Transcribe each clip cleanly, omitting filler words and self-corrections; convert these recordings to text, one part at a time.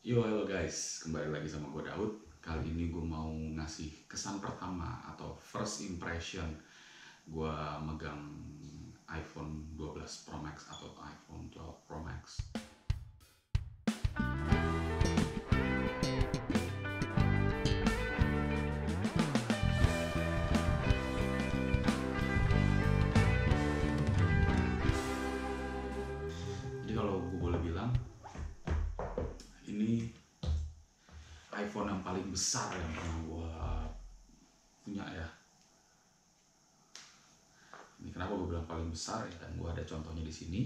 Yo, halo guys, kembali lagi sama gue Daud. Kali ini gue mau ngasih kesan pertama atau first impression gue megang iPhone 12 Pro Max atau iPhone 12 Pro Max. Jadi kalau gue boleh bilang, ini iPhone yang paling besar yang pernah gue punya ya. Ini kenapa gue bilang paling besar ya, dan gue ada contohnya di sini.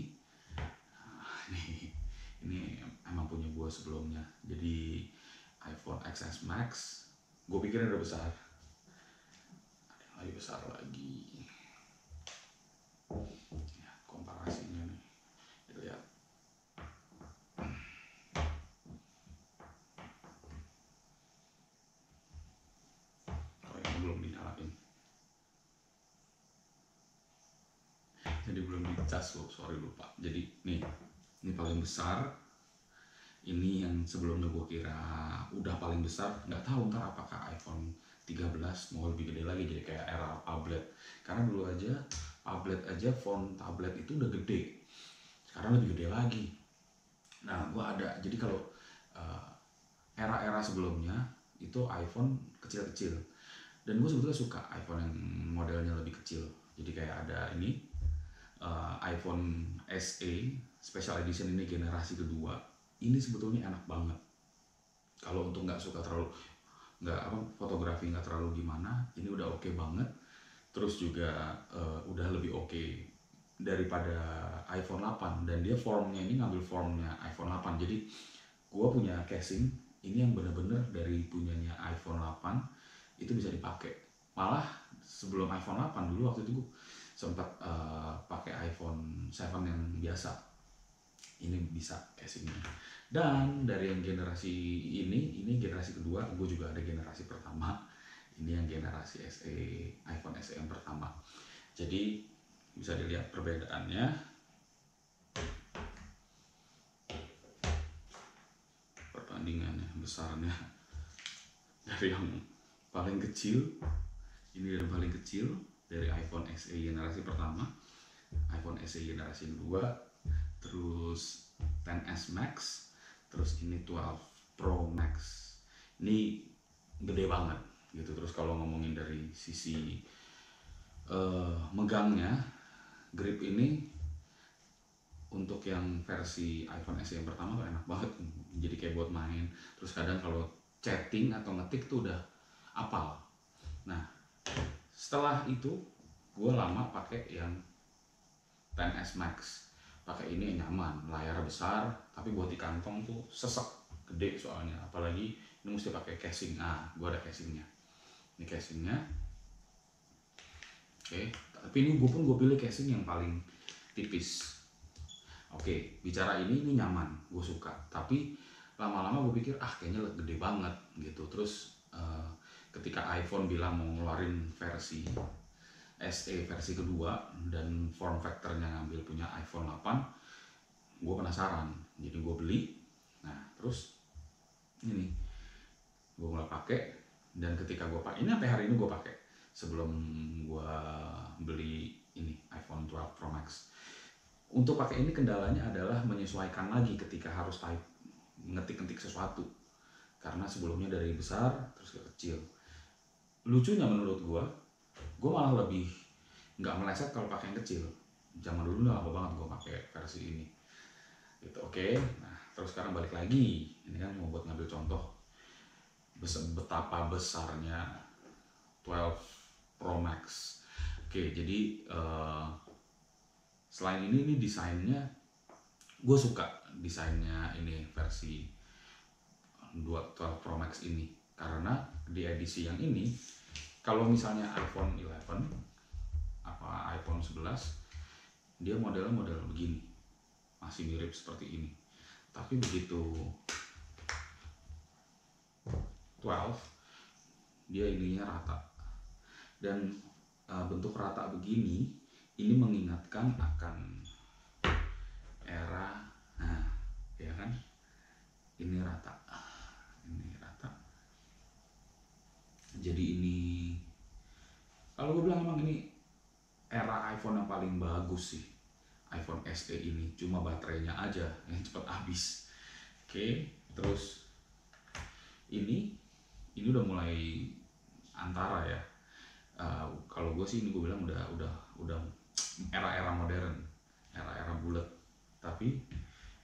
Ini emang punya gue sebelumnya. Jadi iPhone XS Max, gue pikirnya udah besar. Ada yang lebih besar lagi. Ya, komparasinya nih, dilihat. Oh, ini belum dinyalain. Jadi belum dicas loh, sorry lupa. Jadi nih, ini paling besar. Ini yang sebelumnya gue kira udah paling besar. Nggak tahu ntar apakah iPhone 13 mau lebih gede lagi, jadi kayak era tablet. Karena dulu aja tablet aja, font tablet itu udah gede. Sekarang lebih gede lagi. Nah, gue ada. Jadi kalau era-era sebelumnya itu iPhone kecil-kecil. Dan gue sebetulnya suka iPhone yang modelnya lebih kecil. Jadi kayak ada ini iPhone SE Special Edition, ini generasi kedua. Ini sebetulnya enak banget. Kalau untuk nggak suka terlalu fotografi nggak terlalu gimana, ini udah oke banget. Terus juga udah lebih oke daripada iPhone 8, dan dia formnya ini ngambil formnya iPhone 8. Jadi gue punya casing ini yang bener-bener dari punyanya iPhone 8 itu bisa dipakai. Malah sebelum iPhone 8 dulu, waktu itu gue sempat pakai iPhone 7 yang biasa. Ini bisa casingnya. Dan dari yang generasi ini generasi kedua, gue juga ada generasi pertama. Ini yang generasi SE, iPhone SE yang pertama. Jadi bisa dilihat perbedaannya. Perbandingannya besarnya dari yang paling kecil, ini yang paling kecil dari iPhone SE generasi pertama, iPhone SE generasi kedua, terus XS Max, terus ini 12 Pro Max. Ini gede banget gitu. Terus kalau ngomongin dari sisi megangnya, grip ini untuk yang versi iPhone SE yang pertama tuh enak banget. Jadi kayak buat main. Terus kadang kalau chatting atau ngetik tuh udah apal. Nah, setelah itu gue lama pakai yang XS Max. Pakai ini nyaman, layar besar, tapi buat di kantong tuh sesek, gede soalnya. Apalagi ini mesti pakai casing. Gue ada casingnya. Ini casingnya. Oke, tapi ini gue pilih casing yang paling tipis. Oke, bicara ini nyaman, gue suka. Tapi lama-lama gue pikir kayaknya gede banget gitu. Terus ketika iPhone bilang mau ngeluarin versi SE versi kedua dan form factornya ngambil punya iPhone 8, gue penasaran, jadi gue beli. Nah, terus ini gue mulai pakai, dan ketika gue pakai ini sampai hari ini gue pakai sebelum gue beli ini iPhone 12 Pro Max. Untuk pakai ini kendalanya adalah menyesuaikan lagi ketika harus type ngetik-ngetik sesuatu, karena sebelumnya dari besar terus ke kecil. Lucunya menurut gue malah lebih nggak meleset kalau pakai yang kecil. Zaman dulu udah lama banget gue pakai versi ini gitu. Oke, nah terus sekarang balik lagi, ini kan mau buat ngambil contoh betapa besarnya 12 Pro Max. Oke, jadi selain ini desainnya gue suka, desainnya ini versi 12 Pro Max ini, karena di edisi yang ini, kalau misalnya iPhone 11 apa iPhone 11, dia modelnya model begini, masih mirip seperti ini. Tapi begitu 12, dia ininya rata. Dan bentuk rata begini, ini mengingatkan akan era, nah ya kan, ini rata, ini rata. Jadi ini kalau gue bilang emang ini era iPhone yang paling bagus sih, iPhone SE ini. Cuma baterainya aja yang cepat habis. Oke, terus ini udah mulai antara ya. Kalau gue sih ini gue bilang udah era-era modern, era-era bulat. Tapi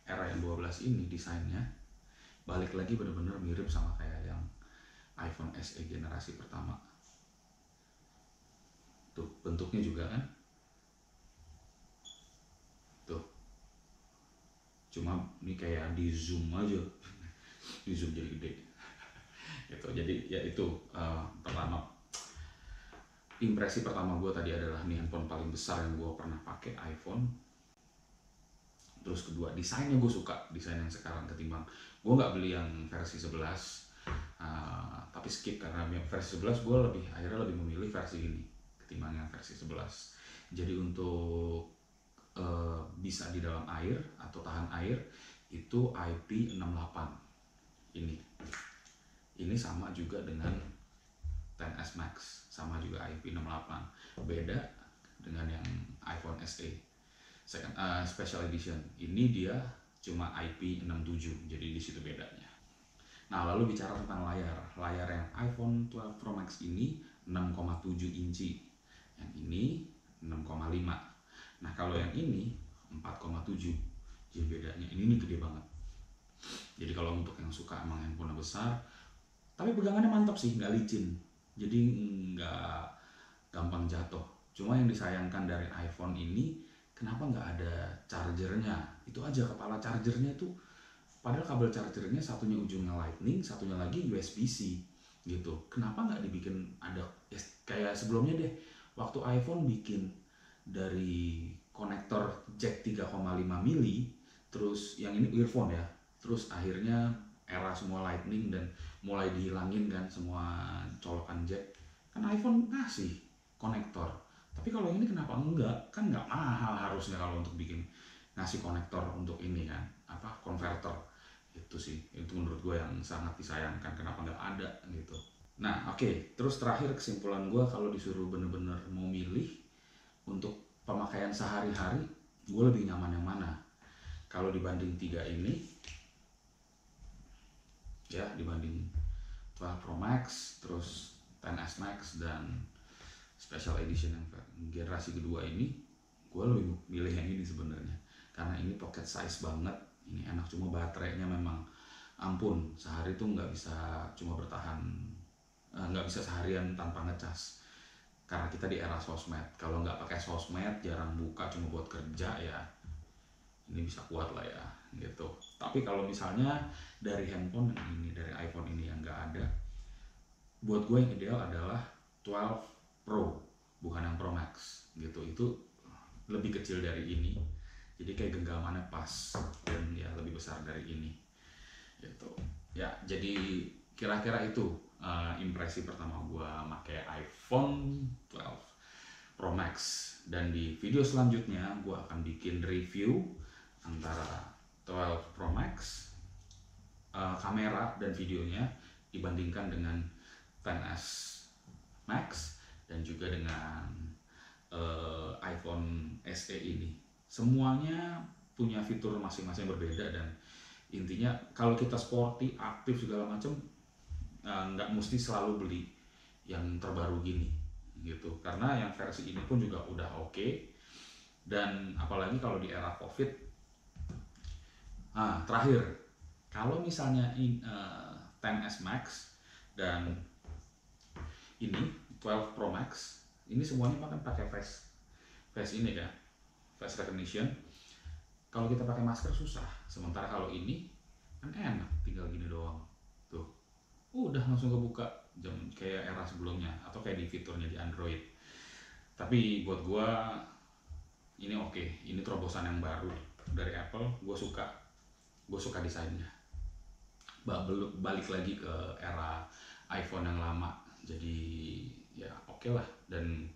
era yang 12 ini desainnya balik lagi bener-bener mirip sama kayak yang iPhone SE generasi pertama. Tuh bentuknya juga kan, tuh cuma ini kayak di zoom aja, di zoom jadi gede gitu. Jadi ya itu pertama, impresi pertama gue tadi adalah ini handphone paling besar yang gue pernah pakai, iPhone. Terus kedua, desainnya gue suka, desain yang sekarang ketimbang gue nggak beli yang versi 11, tapi skip karena yang versi 11 gue akhirnya lebih memilih versi ini ketimbang yang versi 11. Jadi untuk bisa di dalam air atau tahan air itu IP68 ini sama juga dengan XS Max, sama juga IP68. Beda dengan yang iPhone SE Special Edition, ini dia cuma IP67, jadi di situ bedanya. Nah, lalu bicara tentang layar yang iPhone 12 Pro Max ini 6,7 inci, yang ini 6,5. Nah, kalau yang ini 4,7, jadi bedanya ini gede banget. Jadi kalau untuk yang suka emang handphone besar, tapi pegangannya mantap sih, nggak licin, jadi nggak gampang jatuh. Cuma yang disayangkan dari iPhone ini, kenapa nggak ada chargernya? Itu aja, kepala chargernya itu, padahal kabel chargernya satunya ujungnya Lightning, satunya lagi USB-C gitu. Kenapa nggak dibikin ada ya, kayak sebelumnya deh, waktu iPhone bikin dari konektor jack 3,5 mili, terus yang ini earphone ya, terus akhirnya era semua Lightning dan mulai dihilangin kan semua colokan jack. Kan iPhone ngasih konektor, tapi kalau ini kenapa enggak? Kan nggak mahal harusnya kalau untuk bikin ngasih konektor untuk ini kan, apa, konverter. Itu sih, itu menurut gue yang sangat disayangkan, kenapa nggak ada gitu. Nah oke, terus terakhir kesimpulan gue, kalau disuruh bener-bener mau milih untuk pemakaian sehari-hari, gue lebih nyaman yang mana? Kalau dibanding tiga ini ya, dibanding 12 Pro Max, terus XS Max dan Special Edition yang generasi kedua ini, gue lebih milih yang ini sebenarnya, karena ini pocket size banget, ini enak. Cuma baterainya memang ampun, sehari tuh nggak bisa cuma bertahan, nggak bisa seharian tanpa ngecas, karena kita di era sosmed. Kalau nggak pakai sosmed, jarang buka, cuma buat kerja ya, ini bisa kuat lah ya gitu. Tapi kalau misalnya dari handphone yang ini, dari iPhone ini yang nggak ada, buat gue yang ideal adalah 12 Pro, bukan yang Pro Max gitu. Itu lebih kecil dari ini, jadi kayak genggamannya pas, dan ya lebih besar dari ini gitu ya. Jadi kira-kira itu impresi pertama gue pakai iPhone 12 Pro Max. Dan di video selanjutnya gue akan bikin review antara 12 Pro Max, kamera dan videonya dibandingkan dengan XS Max dan juga dengan iPhone SE ini. Semuanya punya fitur masing-masing berbeda, dan intinya kalau kita sporty, aktif segala macam, nggak mesti selalu beli yang terbaru gini gitu, karena yang versi ini pun juga udah oke. Dan apalagi kalau di era COVID. Terakhir, kalau misalnya XS Max dan ini 12 Pro Max, ini semuanya pakai face ini kan, face recognition. Kalau kita pakai masker susah, sementara kalau ini kan enak, tinggal gini doang tuh, udah langsung kebuka, jam kayak era sebelumnya atau kayak di fiturnya di Android. Tapi buat gua ini oke, ini terobosan yang baru dari Apple, gue suka desainnya. Balik lagi ke era iPhone yang lama, jadi ya oke lah. Dan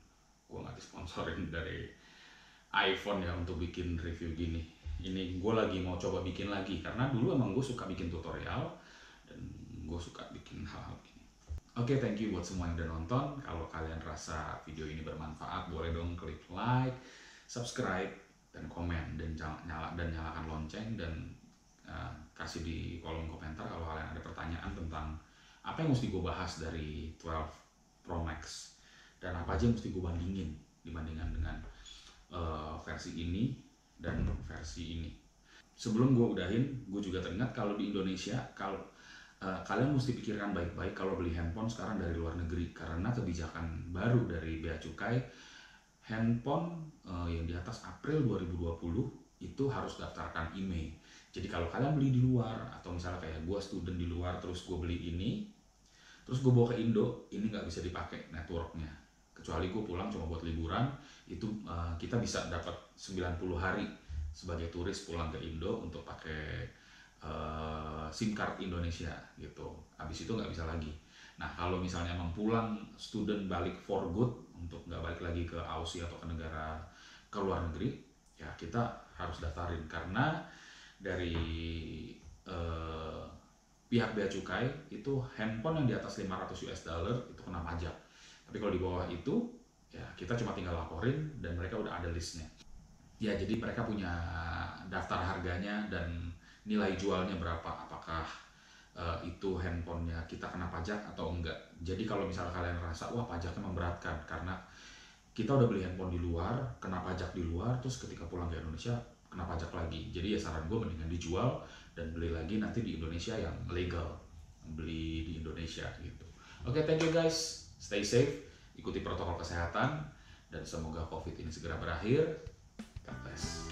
gue nggak disponsorin dari iPhone ya untuk bikin review gini ini gue lagi mau coba bikin lagi, karena dulu emang gue suka bikin tutorial dan gue suka bikin hal-hal gini. Oke, thank you buat semua yang udah nonton. Kalau kalian rasa video ini bermanfaat, boleh dong klik like, subscribe, dan komen, dan nyalakan lonceng, dan kasih di kolom komentar kalau kalian ada pertanyaan tentang apa yang mesti gue bahas dari 12 Pro Max dan apa aja yang mesti gue dibandingkan dengan versi ini dan versi ini. Sebelum gue udahin, gue juga teringat kalau di Indonesia, kalau kalian mesti pikirkan baik-baik kalau beli handphone sekarang dari luar negeri, karena kebijakan baru dari Bea Cukai, handphone yang di atas April 2020 itu harus daftarkan IMEI. Jadi kalau kalian beli di luar, atau misalnya kayak gue student di luar terus gue beli ini, terus gue bawa ke Indo, ini nggak bisa dipakai networknya. Kecuali gue pulang cuma buat liburan, itu kita bisa dapat 90 hari sebagai turis pulang ke Indo untuk pakai SIM card Indonesia gitu. Habis itu nggak bisa lagi. Nah kalau misalnya emang pulang student balik for good untuk nggak balik lagi ke Aussie atau ke negara ke luar negeri, ya kita harus daftarin, karena dari pihak bea cukai itu handphone yang di atas 500 US dollar itu kena pajak. Tapi kalau di bawah itu ya kita cuma tinggal laporin dan mereka udah ada listnya. Ya jadi mereka punya daftar harganya dan nilai jualnya berapa, apakah itu handphonenya kita kena pajak atau enggak. Jadi kalau misalnya kalian merasa wah pajaknya memberatkan karena kita udah beli handphone di luar, kena pajak di luar, terus ketika pulang ke Indonesia kena pajak lagi. Jadi ya saran gue mendingan dijual dan beli lagi nanti di Indonesia yang legal, beli di Indonesia gitu. Oke, thank you guys, stay safe, ikuti protokol kesehatan, dan semoga COVID ini segera berakhir. God bless.